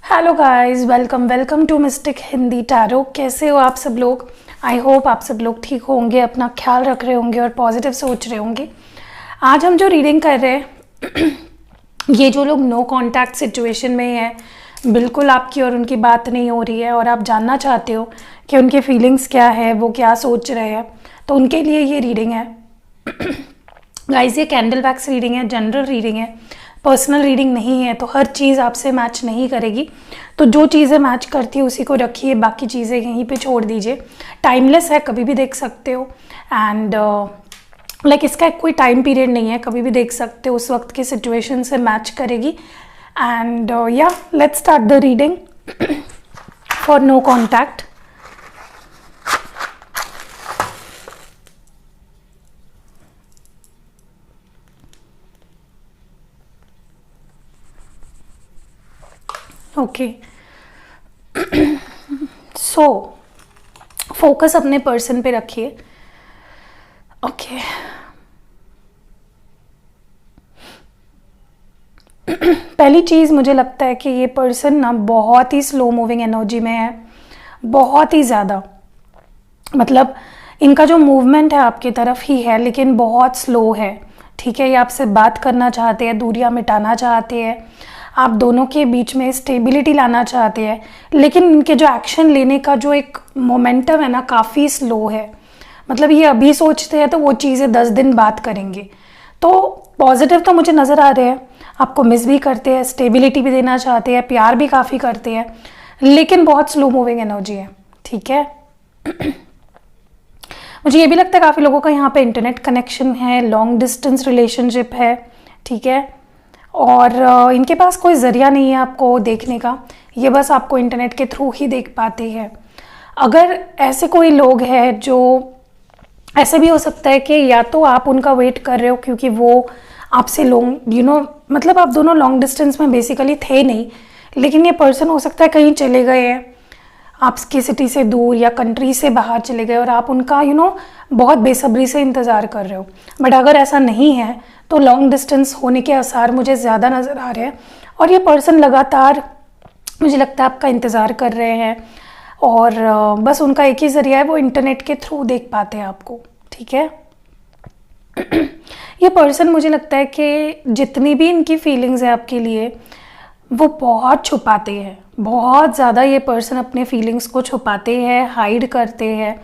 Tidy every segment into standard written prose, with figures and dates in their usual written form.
Hello guys, welcome welcome to mystic Hindi tarot. कैसे हो आप सब लोग? आई होप आप सब लोग ठीक होंगे, अपना ख्याल रख रहे होंगे और पॉजिटिव सोच रहे होंगे। आज हम जो रीडिंग कर रहे हैं ये जो लोग नो कांटेक्ट सिचुएशन में है, बिल्कुल आपकी और उनकी बात नहीं हो रही है और आप जानना चाहते हो कि उनके फीलिंग्स क्या है, वो क्या सोच रहे हैं, तो उनके लिए ये रीडिंग है। गाइस, ये कैंडल वैक्स रीडिंग है, जनरल रीडिंग है, पर्सनल रीडिंग नहीं है, तो हर चीज़ आपसे मैच नहीं करेगी। तो जो चीज़ें मैच करती है उसी को रखिए, बाकी चीज़ें यहीं पे छोड़ दीजिए। टाइमलेस है, कभी भी देख सकते हो। एंड इसका कोई टाइम पीरियड नहीं है, कभी भी देख सकते हो, उस वक्त की सिचुएशन से मैच करेगी। एंड या let's start the reading for no contact. Okay, so focus अपने पर्सन पे रखिए। ओके, पहली चीज़ मुझे लगता है कि ये पर्सन ना बहुत ही स्लो मूविंग एनर्जी में है, बहुत ही ज़्यादा। मतलब इनका जो मूवमेंट है आपकी तरफ ही है, लेकिन बहुत स्लो है। ठीक है, ये आपसे बात करना चाहते हैं, दूरियां मिटाना चाहते हैं, आप दोनों के बीच में स्टेबिलिटी लाना चाहते हैं, लेकिन इनके जो एक्शन लेने का जो एक मोमेंटम है ना, काफ़ी स्लो है। मतलब ये अभी सोचते हैं तो वो चीज़ें 10 दिन बाद करेंगे। तो पॉजिटिव तो मुझे नज़र आ रहे हैं, आपको मिस भी करते हैं, स्टेबिलिटी भी देना चाहते हैं, प्यार भी काफ़ी करते हैं, लेकिन बहुत स्लो मूविंग एनर्जी है। ठीक है, मुझे ये भी लगता है काफ़ी लोगों का यहाँ पे इंटरनेट कनेक्शन है, लॉन्ग डिस्टेंस रिलेशनशिप है। ठीक है, और इनके पास कोई ज़रिया नहीं है आपको देखने का, ये बस आपको इंटरनेट के थ्रू ही देख पाते हैं। अगर ऐसे कोई लोग हैं जो, ऐसे भी हो सकता है कि या तो आप उनका वेट कर रहे हो क्योंकि वो आपसे लॉन्ग मतलब आप दोनों लॉन्ग डिस्टेंस में बेसिकली थे नहीं, लेकिन ये पर्सन हो सकता है कहीं चले गए हैं, आपकी सिटी से दूर या कंट्री से बाहर चले गए और आप उनका बहुत बेसब्री से इंतज़ार कर रहे हो। बट अगर ऐसा नहीं है तो लॉन्ग डिस्टेंस होने के आसार मुझे ज़्यादा नज़र आ रहे हैं, और ये पर्सन लगातार मुझे लगता है आपका इंतज़ार कर रहे हैं, और बस उनका एक ही ज़रिया है, वो इंटरनेट के थ्रू देख पाते हैं आपको। ठीक है, ये पर्सन मुझे लगता है कि जितनी भी इनकी फीलिंग्स है आपके लिए, वो बहुत छुपाते हैं, बहुत ज़्यादा। ये पर्सन अपने फीलिंग्स को छुपाते हैं, हाइड करते हैं,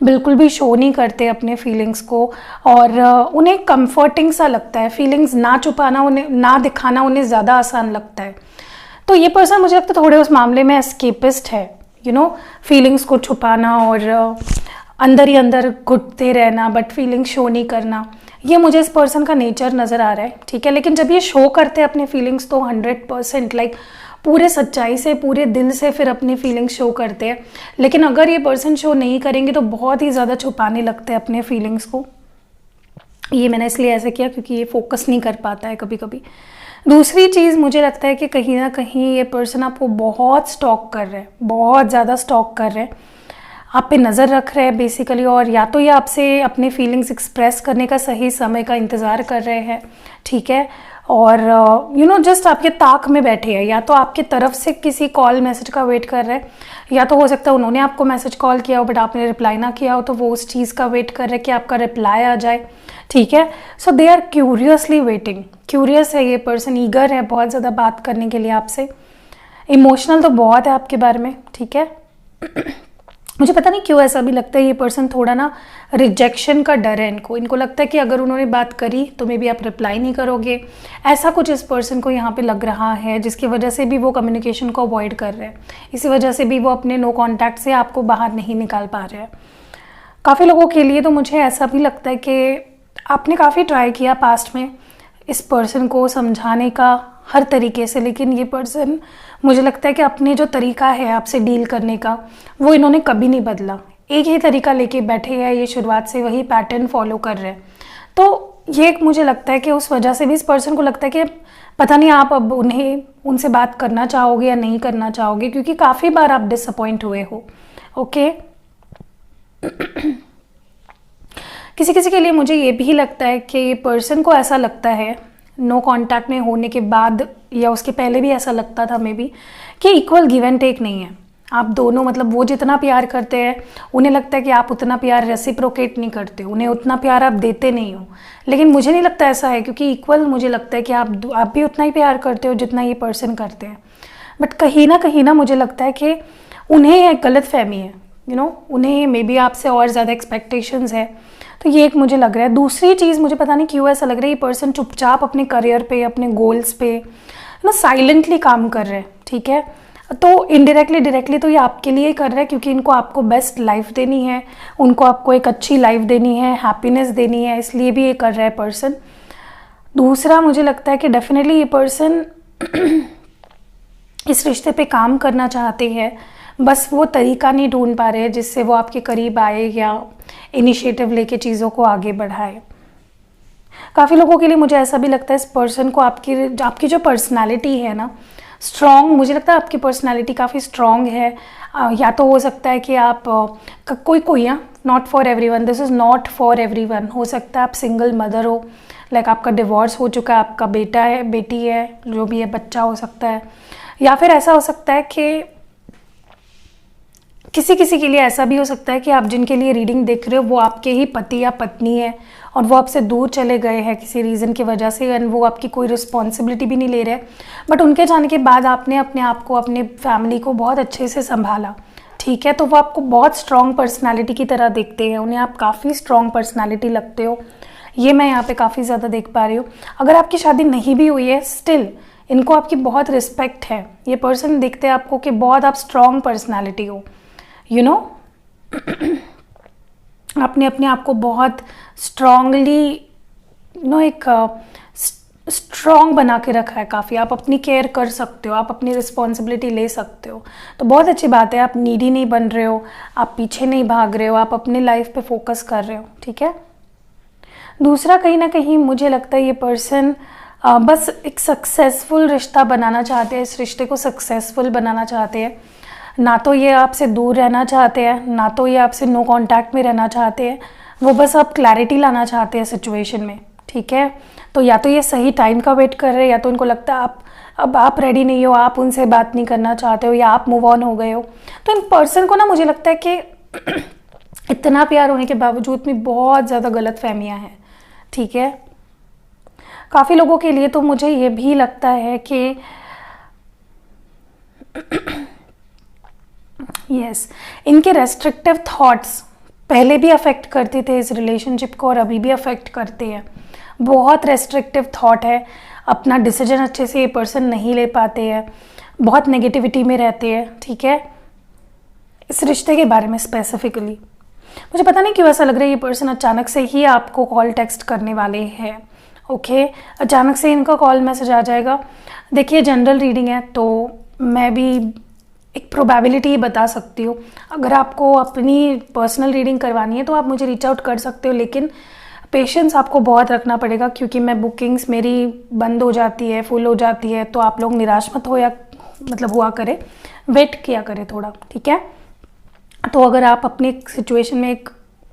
बिल्कुल भी शो नहीं करते अपने फीलिंग्स को, और उन्हें कंफर्टिंग सा लगता है। फीलिंग्स ना छुपाना, उन्हें ना दिखाना उन्हें ज़्यादा आसान लगता है। तो ये पर्सन मुझे लगता है थोड़े उस मामले में एस्केपिस्ट है। फीलिंग्स को छुपाना और अंदर ही अंदर घुटते रहना, बट फीलिंग शो नहीं करना, ये मुझे इस पर्सन का नेचर नज़र आ रहा है। ठीक है, लेकिन जब ये शो करते हैं अपने फीलिंग्स तो 100% पूरे सच्चाई से, पूरे दिल से फिर अपनी फीलिंग्स शो करते हैं। लेकिन अगर ये पर्सन शो नहीं करेंगे तो बहुत ही ज़्यादा छुपाने लगते हैं अपने फीलिंग्स को। ये मैंने इसलिए ऐसे किया क्योंकि ये फोकस नहीं कर पाता है कभी कभी। दूसरी चीज़ मुझे लगता है कि कहीं ना कहीं ये पर्सन आपको बहुत स्टॉक कर रहे हैं, बहुत ज़्यादा स्टॉक कर रहे हैं, आप पे नज़र रख रहे हैं बेसिकली, और या तो ये आपसे अपने फीलिंग्स एक्सप्रेस करने का सही समय का इंतज़ार कर रहे हैं। ठीक है, और जस्ट आपके ताक में बैठे हैं, या तो आपके तरफ से किसी कॉल मैसेज का वेट कर रहे हैं, या तो हो सकता है उन्होंने आपको मैसेज कॉल किया हो बट आपने रिप्लाई ना किया हो, तो वो उस चीज़ का वेट कर रहे हैं कि आपका रिप्लाई आ जाए। ठीक है, so they are curiously waiting. Curious है ये पर्सन, ईगर है बहुत ज़्यादा बात करने के लिए आपसे, इमोशनल तो बहुत है आपके बारे में। ठीक है, मुझे पता नहीं क्यों ऐसा भी लगता है ये पर्सन थोड़ा ना रिजेक्शन का डर है इनको लगता है कि अगर उन्होंने बात करी तो मे बी आप रिप्लाई नहीं करोगे, ऐसा कुछ इस पर्सन को यहाँ पे लग रहा है, जिसकी वजह से भी वो कम्युनिकेशन को अवॉइड कर रहे हैं। इसी वजह से भी वो अपने नो कांटेक्ट से आपको बाहर नहीं निकाल पा रहे हैं। काफ़ी लोगों के लिए तो मुझे ऐसा भी लगता है कि आपने काफ़ी ट्राई किया पास्ट में इस पर्सन को समझाने का हर तरीके से, लेकिन ये पर्सन मुझे लगता है कि अपने जो तरीका है आपसे डील करने का, वो इन्होंने कभी नहीं बदला। एक ही तरीका लेके बैठे हैं, ये शुरुआत से वही पैटर्न फॉलो कर रहे हैं। तो ये मुझे लगता है कि उस वजह से भी इस पर्सन को लगता है कि पता नहीं आप अब उनसे बात करना चाहोगे या नहीं करना चाहोगे, क्योंकि काफ़ी बार आप डिसअपॉइंट हुए हो। ओके, किसी किसी के लिए मुझे ये भी लगता है कि पर्सन को ऐसा लगता है नो कांटेक्ट में होने के बाद या उसके पहले भी ऐसा लगता था मे बी कि इक्वल गिव एंड टेक नहीं है। आप दोनों मतलब वो जितना प्यार करते हैं उन्हें लगता है कि आप उतना प्यार रेसिप्रोकेट नहीं करते, उन्हें उतना प्यार आप देते नहीं हो। लेकिन मुझे नहीं लगता ऐसा है, क्योंकि इक्वल मुझे लगता है कि आप भी उतना ही प्यार करते हो जितना ये पर्सन करते हैं। बट कहीं ना मुझे लगता है कि उन्हें एक गलत फहमी है, उन्हें मे बी आपसे और ज़्यादा एक्सपेक्टेशंस है। तो ये एक मुझे लग रहा है। दूसरी चीज़ मुझे पता नहीं क्यों ऐसा लग रहा है ये पर्सन चुपचाप अपने करियर पे, अपने गोल्स पे साइलेंटली काम कर रहे हैं, ठीक है। तो इनडायरेक्टली डायरेक्टली तो ये आपके लिए ही कर रहा है, क्योंकि इनको आपको बेस्ट लाइफ देनी है, उनको आपको एक अच्छी लाइफ देनी है, हैप्पीनेस देनी है, इसलिए भी ये कर रहा है पर्सन। दूसरा मुझे लगता है कि डेफिनेटली ये पर्सन इस रिश्ते पे काम करना चाहते हैं, बस वो तरीका नहीं ढूंढ पा रहे हैं जिससे वो आपके करीब आए या इनिशिएटिव लेके चीज़ों को आगे बढ़ाए। काफ़ी लोगों के लिए मुझे ऐसा भी लगता है इस पर्सन को आपकी जो पर्सनालिटी है ना स्ट्रॉन्ग, मुझे लगता है आपकी पर्सनालिटी काफ़ी स्ट्रॉन्ग है। या तो हो सकता है कि आप कोई not for everyone, this is not for everyone. हो सकता है आप सिंगल मदर हो, लाइक आपका डिवोर्स हो चुका है, आपका बेटा है, बेटी है, जो भी है, बच्चा हो सकता है। या फिर ऐसा हो सकता है कि किसी के लिए ऐसा भी हो सकता है कि आप जिनके लिए रीडिंग देख रहे हो वो आपके ही पति या पत्नी है और वो आपसे दूर चले गए हैं किसी रीज़न की वजह से, एंड वो आपकी कोई रिस्पॉन्सिबिलिटी भी नहीं ले रहे। बट उनके जाने के बाद आपने अपने आप को, अपने फैमिली को बहुत अच्छे से संभाला, ठीक है। तो वो आपको बहुत स्ट्रॉन्ग पर्सनालिटी की तरह देखते हैं, उन्हें आप काफ़ी स्ट्रॉन्ग पर्सनालिटी लगते हो, ये मैं यहाँ पे काफ़ी ज़्यादा देख पा रही हूँ। अगर आपकी शादी नहीं भी हुई है, स्टिल इनको आपकी बहुत रिस्पेक्ट है। ये पर्सन देखते हैं आपको कि बहुत आप स्ट्रॉन्ग पर्सनालिटी हो, आपने अपने आप को बहुत स्ट्रॉन्गली एक स्ट्रॉन्ग बना के रखा है काफ़ी। आप अपनी केयर कर सकते हो, आप अपनी रिस्पॉन्सिबिलिटी ले सकते हो, तो बहुत अच्छी बात है। आप नीडी नहीं बन रहे हो, आप पीछे नहीं भाग रहे हो, आप अपनी लाइफ पे फोकस कर रहे हो, ठीक है। दूसरा कहीं ना कहीं मुझे लगता है ये पर्सन बस एक सक्सेसफुल रिश्ता बनाना चाहते हैं, इस रिश्ते को सक्सेसफुल बनाना चाहते हैं। ना तो ये आपसे दूर रहना चाहते हैं, ना तो ये आपसे नो कांटेक्ट में रहना चाहते हैं, वो बस आप क्लैरिटी लाना चाहते हैं सिचुएशन में, ठीक है। तो या तो ये सही टाइम का वेट कर रहे हैं, या तो उनको लगता है अब आप रेडी नहीं हो, आप उनसे बात नहीं करना चाहते हो, या आप मूव ऑन हो गए हो। तो इन पर्सन को ना मुझे लगता है कि इतना प्यार होने के बावजूद भी बहुत ज़्यादा गलत फहमियाँ हैं, ठीक है। काफ़ी लोगों के लिए तो मुझे ये भी लगता है कि यस इनके रेस्ट्रिक्टिव थॉट्स पहले भी अफेक्ट करते थे इस रिलेशनशिप को और अभी भी अफेक्ट करते हैं। बहुत रेस्ट्रिक्टिव थॉट है, अपना डिसीजन अच्छे से ये पर्सन नहीं ले पाते हैं, बहुत नेगेटिविटी में रहते हैं, ठीक है। इस रिश्ते के बारे में स्पेसिफिकली मुझे पता नहीं क्यों ऐसा लग रहा है ये पर्सन अचानक से ही आपको कॉल टेक्स्ट करने वाले हैं, ओके। अचानक से इनका कॉल मैसेज आ जाएगा। देखिए जनरल रीडिंग है तो मैं भी एक प्रोबेबिलिटी ही बता सकती हूँ। अगर आपको अपनी पर्सनल रीडिंग करवानी है तो आप मुझे रीच आउट कर सकते हो, लेकिन पेशेंस आपको बहुत रखना पड़ेगा, क्योंकि मैं बुकिंग्स मेरी बंद हो जाती है, फुल हो जाती है। तो आप लोग निराश मत हो, या मतलब हुआ करे, वेट किया करे थोड़ा, ठीक है। तो अगर आप अपनी सिचुएशन में एक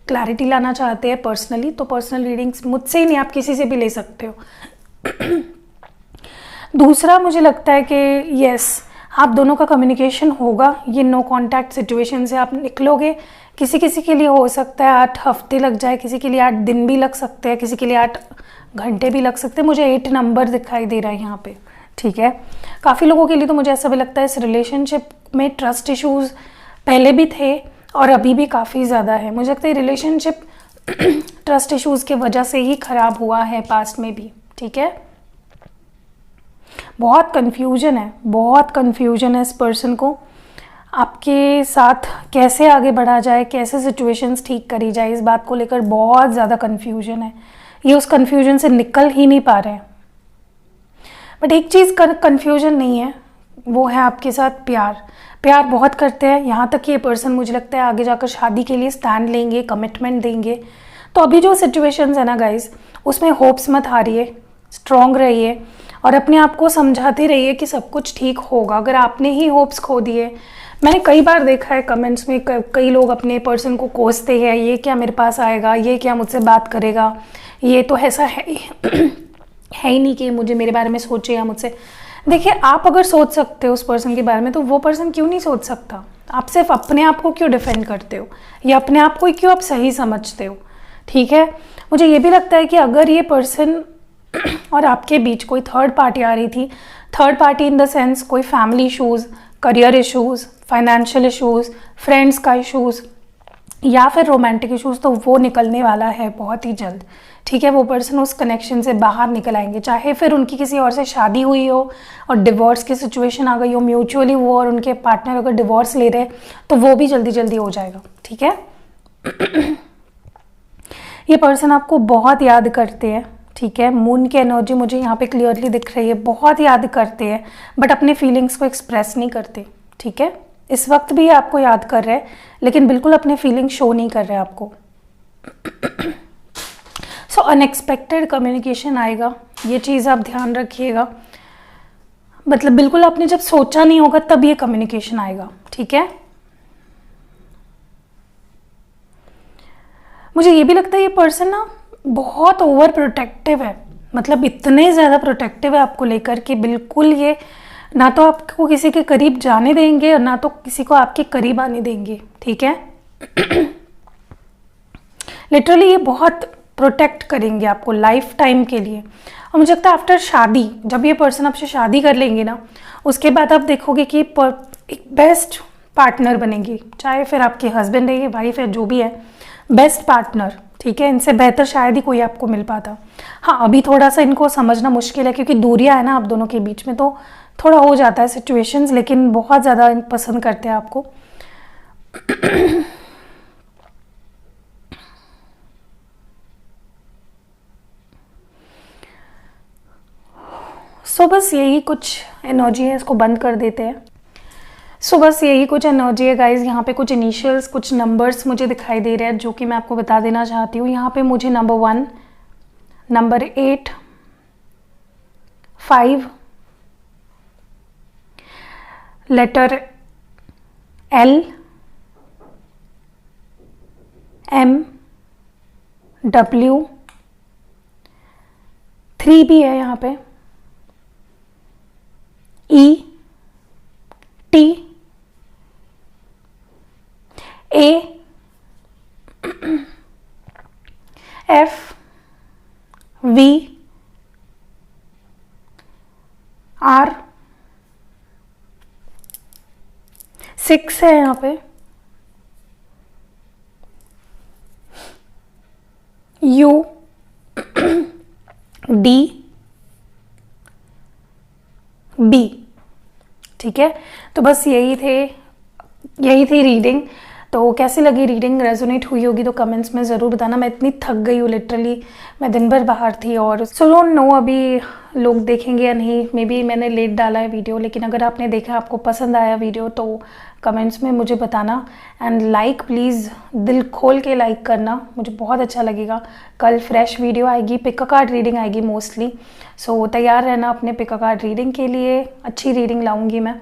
क्लैरिटी लाना चाहते हैं पर्सनली, तो पर्सनल रीडिंग्स मुझसे ही नहीं, आप किसी से भी ले सकते हो। दूसरा मुझे लगता है कि यस आप दोनों का कम्युनिकेशन होगा, ये नो कांटेक्ट सिचुएशन से आप निकलोगे। किसी के लिए हो सकता है 8 हफ्ते लग जाए, किसी के लिए 8 दिन भी लग सकते हैं, किसी के लिए 8 घंटे भी लग सकते हैं। मुझे 8 नंबर दिखाई दे रहा है यहाँ पे, ठीक है। काफ़ी लोगों के लिए तो मुझे ऐसा भी लगता है इस रिलेशनशिप में ट्रस्ट इश्यूज़ पहले भी थे और अभी भी काफ़ी ज़्यादा है। मुझे लगता है रिलेशनशिप ट्रस्ट इश्यूज़ के वजह से ही ख़राब हुआ है पास्ट में भी, ठीक है। बहुत कन्फ्यूजन है इस पर्सन को, आपके साथ कैसे आगे बढ़ा जाए, कैसे सिचुएशंस ठीक करी जाए, इस बात को लेकर बहुत ज़्यादा कन्फ्यूजन है। ये उस कन्फ्यूजन से निकल ही नहीं पा रहे हैं। बट एक चीज़ कन्फ्यूजन नहीं है, वो है आपके साथ प्यार बहुत करते हैं। यहाँ तक कि ये पर्सन मुझे लगता है आगे जाकर शादी के लिए स्टैंड लेंगे, कमिटमेंट देंगे। तो अभी जो सिचुएशंस है ना गाइस, उसमें होप्स मत हारिए, स्ट्रॉन्ग रहिए और अपने आप को समझाते रहिए कि सब कुछ ठीक होगा। अगर आपने ही होप्स खो दिए, मैंने कई बार देखा है कमेंट्स में कई लोग अपने पर्सन को कोसते हैं, ये क्या मेरे पास आएगा, ये क्या मुझसे बात करेगा, ये तो ऐसा है है ही नहीं कि मुझे मेरे बारे में सोचे या मुझसे। देखिए, आप अगर सोच सकते हो उस पर्सन के बारे में, तो वो पर्सन क्यों नहीं सोच सकता? आप सिर्फ अपने आप को क्यों डिफेंड करते हो, या अपने आप को ही क्यों आप सही समझते हो? ठीक है, मुझे ये भी लगता है कि अगर ये पर्सन और आपके बीच कोई थर्ड पार्टी आ रही थी, third party in the sense कोई family issues, career issues, financial issues, friends का इशूज़ या फिर रोमांटिक इशूज़, तो वो निकलने वाला है बहुत ही जल्द। ठीक है, वो पर्सन उस कनेक्शन से बाहर निकल आएंगे, चाहे फिर उनकी किसी और से शादी हुई हो और डिवोर्स की सिचुएशन आ गई हो म्यूचुअली, वो और उनके पार्टनर अगर डिवोर्स ले रहे हैं तो वो भी जल्दी जल्दी हो जाएगा। ठीक है, ये पर्सन आपको बहुत याद करते हैं। ठीक है, मून की एनर्जी मुझे यहाँ पे क्लियरली दिख रही है, बहुत याद करते हैं बट अपने फीलिंग्स को एक्सप्रेस नहीं करते। ठीक है, इस वक्त भी आपको याद कर रहे हैं लेकिन बिल्कुल अपने फीलिंग शो नहीं कर रहे आपको। सो अनएक्सपेक्टेड कम्युनिकेशन आएगा, ये चीज़ आप ध्यान रखिएगा। मतलब बिल्कुल आपने जब सोचा नहीं होगा तब ये कम्युनिकेशन आएगा। ठीक है, मुझे ये भी लगता है ये पर्सन ना बहुत ओवर प्रोटेक्टिव है, मतलब इतने ज़्यादा प्रोटेक्टिव है आपको लेकर कि बिल्कुल ये ना तो आपको किसी के करीब जाने देंगे और ना तो किसी को आपके करीब आने देंगे। ठीक है, लिटरली ये बहुत प्रोटेक्ट करेंगे आपको लाइफ टाइम के लिए। और मुझे लगता है आफ्टर शादी, जब ये पर्सन आपसे शादी कर लेंगे ना, उसके बाद आप देखोगे कि एक बेस्ट पार्टनर बनेंगे, चाहे फिर आपके हस्बैंड है, वाइफ है, जो भी है, बेस्ट पार्टनर। ठीक है, इनसे बेहतर शायद ही कोई आपको मिल पाता। हाँ, अभी थोड़ा सा इनको समझना मुश्किल है क्योंकि दूरियां है ना आप दोनों के बीच में, तो थोड़ा हो जाता है सिचुएशंस, लेकिन बहुत ज़्यादा पसंद करते हैं आपको। सो बस यही कुछ एनर्जी है, इसको बंद कर देते हैं। सो बस यही कुछ एनर्जी है गाइज। यहाँ पे कुछ इनिशियल्स, कुछ नंबर्स मुझे दिखाई दे रहे हैं जो कि मैं आपको बता देना चाहती हूँ। यहाँ पे मुझे number 1, number 8, 5, letter L, M, W, 3 भी है यहाँ पे, E, T, A, F, V, R, 6 है यहाँ पे, U, D, B। ठीक है, तो बस यही थी रीडिंग। तो कैसी लगी रीडिंग, रेजोनेट हुई होगी तो कमेंट्स में ज़रूर बताना। मैं इतनी थक गई हूँ लिटरली, मैं दिन भर बाहर थी और सो डोंट नो अभी लोग देखेंगे या नहीं। मे बी मैंने लेट डाला है वीडियो, लेकिन अगर आपने देखा, आपको पसंद आया वीडियो तो कमेंट्स में मुझे बताना। एंड लाइक प्लीज़ दिल खोल के लाइक करना, मुझे बहुत अच्छा लगेगा। कल फ्रेश वीडियो आएगी, पिक अ कार्ड रीडिंग आएगी मोस्टली। सो तैयार रहना अपने पिक अ कार्ड रीडिंग के लिए। अच्छी रीडिंग लाऊंगी मैं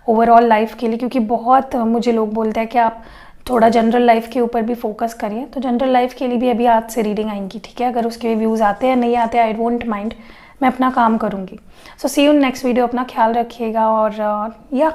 ओवरऑल लाइफ के लिए, क्योंकि बहुत मुझे लोग बोलते हैं कि आप थोड़ा जनरल लाइफ के ऊपर भी फोकस करिए। तो जनरल लाइफ के लिए भी अभी आज से रीडिंग आएंगी। ठीक है, अगर उसके व्यूज़ आते हैं नहीं आते, आई डोंट माइंड, मैं अपना काम करूँगी। सो सी यू नेक्स्ट वीडियो। अपना ख्याल रखिएगा और या